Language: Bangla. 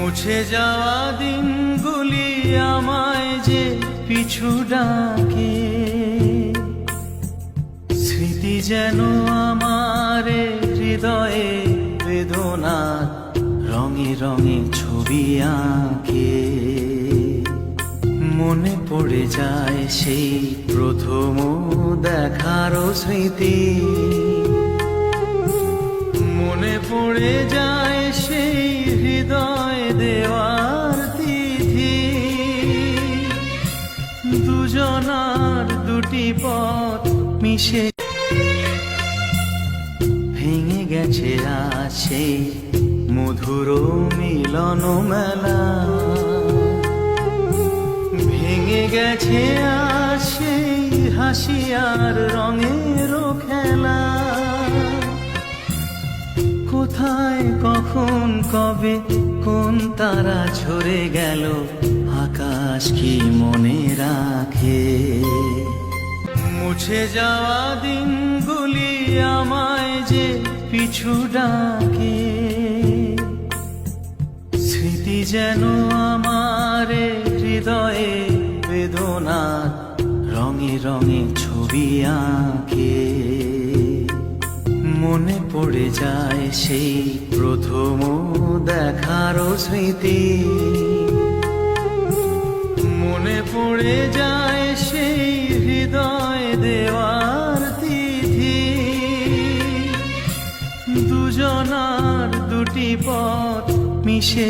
মুছে যাওয়া দিনগুলি আমায় যে পিছু ডাকে, স্মৃতি যেন আমার হৃদয়ে বেদনার রঙে রঙে ছবি আঁকে। মনে পড়ে যায় সেই প্রথম দেখারও স্মৃতি, মনে পড়ে যায় সেই হৃদয় দেওয়ার তিথি। দুজনার দুটি পথ মিশে ভেঙে গেছে আজ সেই মধুর মিলন মেলা, ভেঙে গেছে আজ সেই হাসি আর রঙের খেলা। কোথায় কখন কবে কোন তারা ঝরে গেল, আকাশ কি মনে রাখে? মুছে যাওয়া দিনগুলি আমায় যে পিছু ডাকে, স্মৃতি যেন আমার হৃদয়ে বেদনার রঙে রঙে ছবি আঁকে। মনে পড়ে যায় সেই প্রথম দেখারও স্মৃতি, মনে পড়ে যায় সেই হৃদয় দেওয়ার তিথি। দুজনার দুটি পথ মিশে